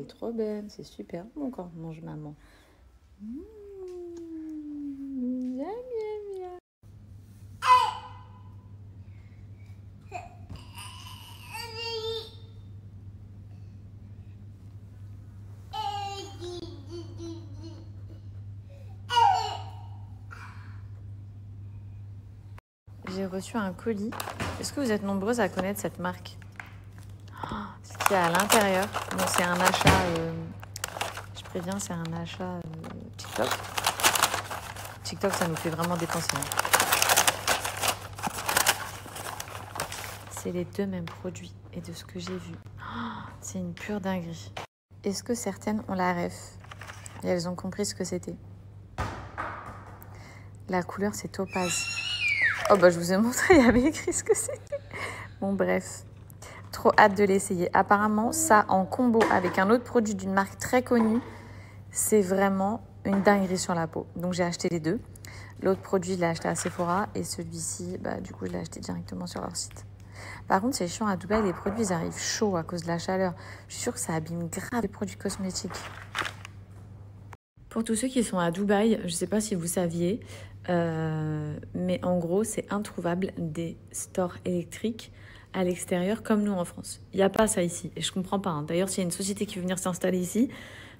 est trop belle, c'est super. Mon corps mange maman. Miam, miam, miam. J'ai reçu un colis. Est-ce que vous êtes nombreuses à connaître cette marque? Ce qu'il y a à l'intérieur. Bon, c'est un achat, je préviens, c'est un achat TikTok. TikTok, ça nous fait vraiment dépenser. C'est les deux mêmes produits. Et de ce que j'ai vu, c'est une pure dinguerie. Est-ce que certaines ont la ref? Et elles ont compris ce que c'était. La couleur, c'est topaz. Oh bah je vous ai montré, il y avait écrit ce que c'était. Bon bref, trop hâte de l'essayer. Apparemment, ça en combo avec un autre produit d'une marque très connue, c'est vraiment une dinguerie sur la peau. Donc j'ai acheté les deux. L'autre produit, je l'ai acheté à Sephora et celui-ci, bah du coup, je l'ai acheté directement sur leur site. Par contre, c'est chiant à Dubaï, les produits ils arrivent chauds à cause de la chaleur. Je suis sûre que ça abîme grave les produits cosmétiques. Pour tous ceux qui sont à Dubaï, je ne sais pas si vous saviez, mais en gros, c'est introuvable des stores électriques à l'extérieur comme nous en France. Il n'y a pas ça ici et je ne comprends pas. Hein. D'ailleurs, s'il y a une société qui veut venir s'installer ici,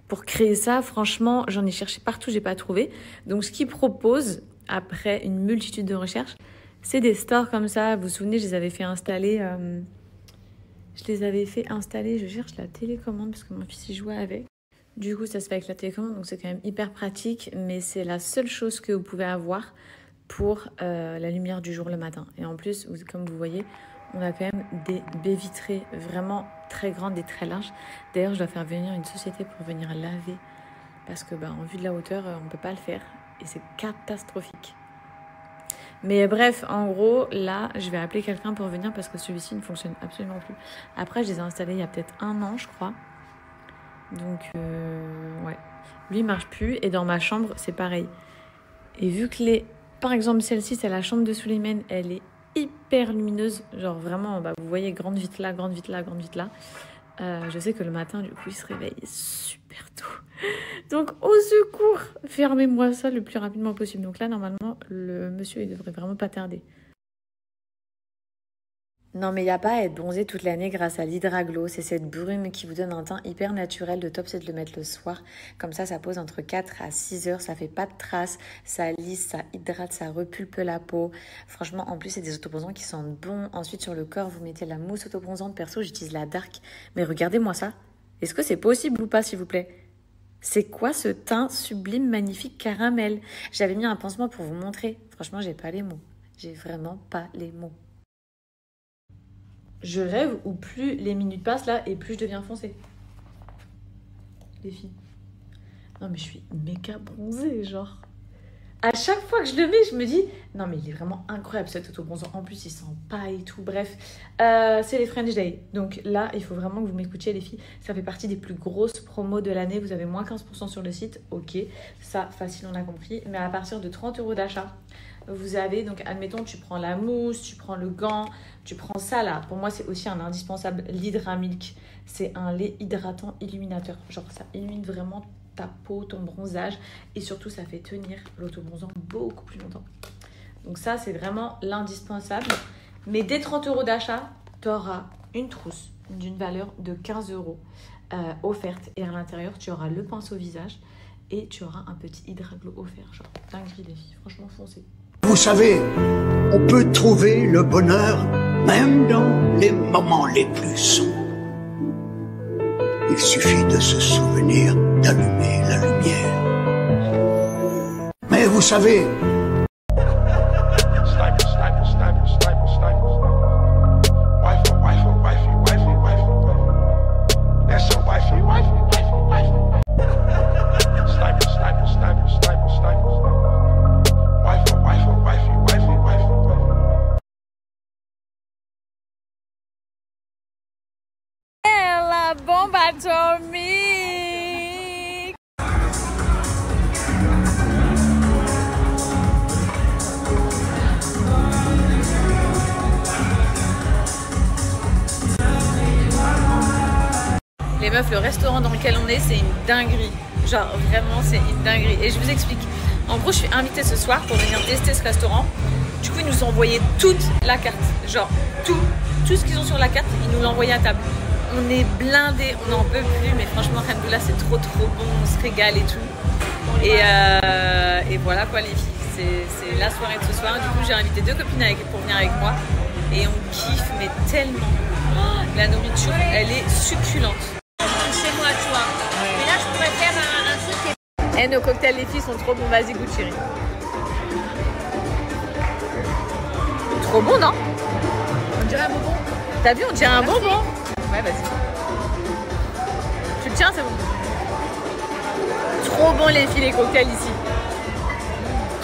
pour créer ça, franchement, j'en ai cherché partout, je n'ai pas trouvé. Donc, ce qu'ils proposent, après une multitude de recherches, c'est des stores comme ça. Vous vous souvenez, je les avais fait installer. Je cherche la télécommande parce que mon fils y jouait avec. Du coup, ça se fait avec la télécommande, donc c'est quand même hyper pratique, mais c'est la seule chose que vous pouvez avoir pour la lumière du jour le matin. Et en plus, comme vous voyez, on a quand même des baies vitrées vraiment très grandes et très larges. D'ailleurs, je dois faire venir une société pour venir laver, parce que en vue de la hauteur, on ne peut pas le faire, et c'est catastrophique. Mais bref, en gros, là, je vais appeler quelqu'un pour venir, parce que celui-ci ne fonctionne absolument plus. Après, je les ai installés il y a peut-être 1 an, je crois. Donc, ouais. Lui, il marche plus. Et dans ma chambre, c'est pareil. Et vu que par exemple, celle-ci, c'est la chambre de Souleymane, elle est hyper lumineuse. Genre, vraiment, vous voyez, grande vite là, grande vite là, grande vite là. Je sais que le matin, du coup, il se réveille super tôt. Donc, au secours, fermez-moi ça le plus rapidement possible. Donc là, normalement, le monsieur, il devrait vraiment pas tarder. Non, mais il n'y a pas à être bronzé toute l'année grâce à l'Hydraglow. C'est cette brume qui vous donne un teint hyper naturel. Le top, c'est de le mettre le soir. Comme ça pose entre 4 à 6 heures. Ça fait pas de traces. Ça lisse, ça hydrate, ça repulpe la peau. Franchement, en plus, c'est des autobronzants qui sentent bon. Ensuite, sur le corps, vous mettez la mousse autobronzante. Perso, j'utilise la Dark. Mais regardez-moi ça. Est-ce que c'est possible ou pas, s'il vous plaît? C'est quoi ce teint sublime, magnifique, caramel? J'avais mis un pansement pour vous montrer. Franchement, j'ai pas les mots. J'ai vraiment pas les mots. Je rêve où plus les minutes passent là et plus je deviens foncée. Les filles. Non mais je suis méga bronzée, genre. À chaque fois que je le mets, je me dis, non mais il est vraiment incroyable cet autobronzant. En plus, il sent pas et tout. Bref, c'est les French Day. Donc là, il faut vraiment que vous m'écoutiez les filles. Ça fait partie des plus grosses promos de l'année. Vous avez moins 15% sur le site. Ok, ça, facile, on a compris. Mais à partir de 30 € d'achat, vous avez, donc admettons, tu prends la mousse, tu prends le gant, tu prends ça là. Pour moi, c'est aussi un indispensable, l'Hydramilk. C'est un lait hydratant illuminateur. Genre, ça illumine vraiment ta peau, ton bronzage. Et surtout, ça fait tenir l'autobronzant beaucoup plus longtemps. Donc ça, c'est vraiment l'indispensable. Mais dès 30 € d'achat, tu auras une trousse d'une valeur de 15 € offerte. Et à l'intérieur, tu auras le pinceau visage et tu auras un petit Hydraglow offert. Genre, dinguerie les filles. Franchement, foncez. Vous savez, on peut trouver le bonheur même dans les moments les plus sombres. Il suffit de se souvenir d'allumer la lumière. Mais vous savez... La bombe atomique. meuf, le restaurant dans lequel on est, c'est une dinguerie. Genre, vraiment, c'est une dinguerie. Et je vous explique. En gros, je suis invitée ce soir pour venir tester ce restaurant. Du coup, ils nous ont envoyé toute la carte. Genre, tout ce qu'ils ont sur la carte, ils nous l'ont envoyé à table. On est blindés, on n'en peut plus. Mais franchement, Rennes-Doula, c'est trop bon. On se régale et tout. Et voilà quoi, les filles. C'est la soirée de ce soir. Du coup, j'ai invité 2 copines pour venir avec moi. Et on kiffe, mais tellement. Oh, la nourriture, elle est succulente. Chez moi, tu vois. Ouais. Mais là, je pourrais faire un truc qui est... Et nos cocktails, les filles, sont trop bons. Vas-y, goûte, chérie. Trop bon, non? On dirait un bonbon. T'as vu, on dirait un bonbon. Ouais, vas-y. Tu le tiens, c'est bon. Trop bon, les filles, les cocktails ici.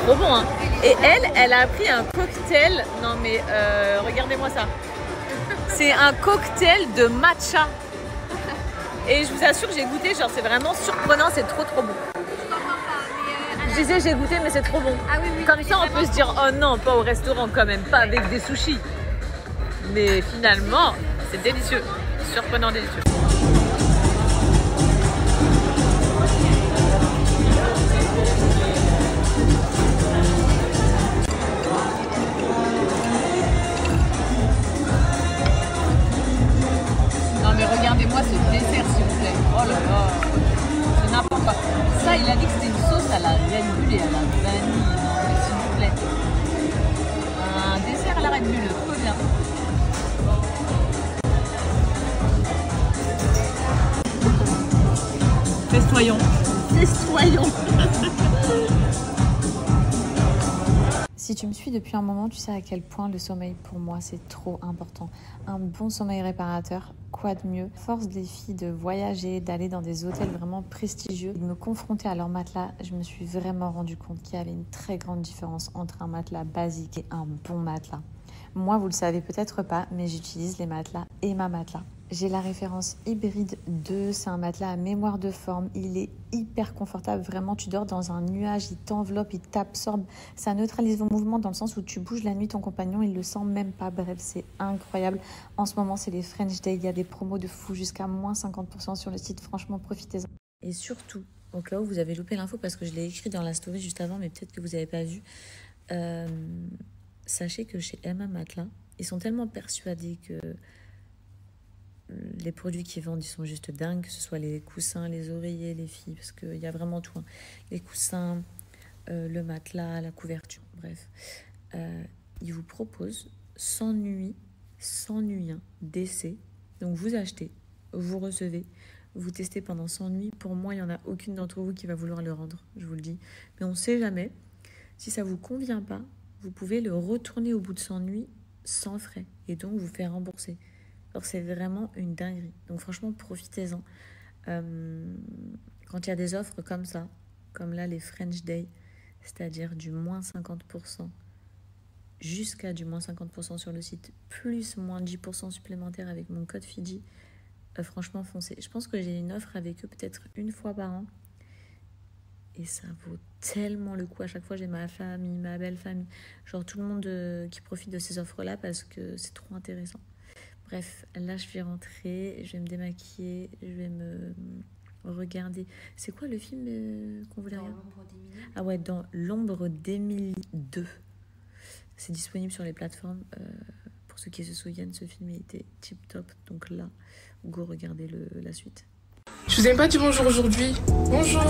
Trop bon, hein. Et elle a pris un cocktail. Non, mais regardez-moi ça. C'est un cocktail de matcha. Et je vous assure, j'ai goûté. Genre, c'est vraiment surprenant. C'est trop bon. Je disais, j'ai goûté, mais c'est trop bon. Ah oui, oui. Comme ça, on peut se dire, oh non, pas au restaurant quand même, pas avec des sushis. Mais finalement, c'est délicieux. Surprenant, délicieux. Non mais regardez-moi ce dessert s'il vous plaît. Oh là là, c'est n'importe quoi. Ça, il a dit que c'était une sauce à la Red Bull et à la vanille. Non mais s'il vous plaît. Un dessert à la Red Bull, trop bien. Festoyons. Si tu me suis depuis un moment, tu sais à quel point le sommeil pour moi c'est trop important. Un bon sommeil réparateur, quoi de mieux? Force des filles de voyager, d'aller dans des hôtels vraiment prestigieux, de me confronter à leur matelas, je me suis vraiment rendu compte qu'il y avait une très grande différence entre un matelas basique et un bon matelas. Moi, vous le savez peut-être pas, mais j'utilise les matelas Emma Matelas. J'ai la référence Hybride 2, c'est un matelas à mémoire de forme, il est hyper confortable, vraiment tu dors dans un nuage, il t'enveloppe, il t'absorbe, ça neutralise vos mouvements dans le sens où tu bouges la nuit, ton compagnon il le sent même pas, bref c'est incroyable. En ce moment c'est les French Day, il y a des promos de fou jusqu'à moins 50% sur le site, franchement profitez-en. Et surtout, au cas où vous avez loupé l'info parce que je l'ai écrit dans la story juste avant mais peut-être que vous n'avez pas vu, sachez que chez Emma Matelas, ils sont tellement persuadés que les produits qu'ils vendent, ils sont juste dingues, que ce soit les coussins, les oreillers, les filles, parce qu'il y a vraiment tout. Hein. Les coussins, le matelas, la couverture, bref. Ils vous proposent 100 nuits d'essai. Donc vous achetez, vous recevez, vous testez pendant 100 nuits. Pour moi, il n'y en a aucune d'entre vous qui va vouloir le rendre, je vous le dis. Mais on ne sait jamais. Si ça ne vous convient pas, vous pouvez le retourner au bout de 100 nuits sans frais et donc vous faire rembourser. Alors c'est vraiment une dinguerie. Donc franchement, profitez-en. Quand il y a des offres comme ça, comme là les French Day, c'est-à-dire du moins 50% jusqu'à du moins 50% sur le site, plus moins 10% supplémentaire avec mon code Fidji, franchement foncez. Je pense que j'ai une offre avec eux peut-être une fois par an. Et ça vaut tellement le coup. À chaque fois, j'ai ma famille, ma belle famille, genre tout le monde qui profite de ces offres-là parce que c'est trop intéressant. Bref, là, je vais rentrer, je vais me démaquiller, je vais me regarder. C'est quoi le film qu'on voulait regarder? Ah ouais, dans l'ombre d'Émilie 2. C'est disponible sur les plateformes. Pour ceux qui se souviennent, ce film était tip top. Donc là, go regarder la suite. Je vous ai même pas dit bonjour aujourd'hui. Bonjour.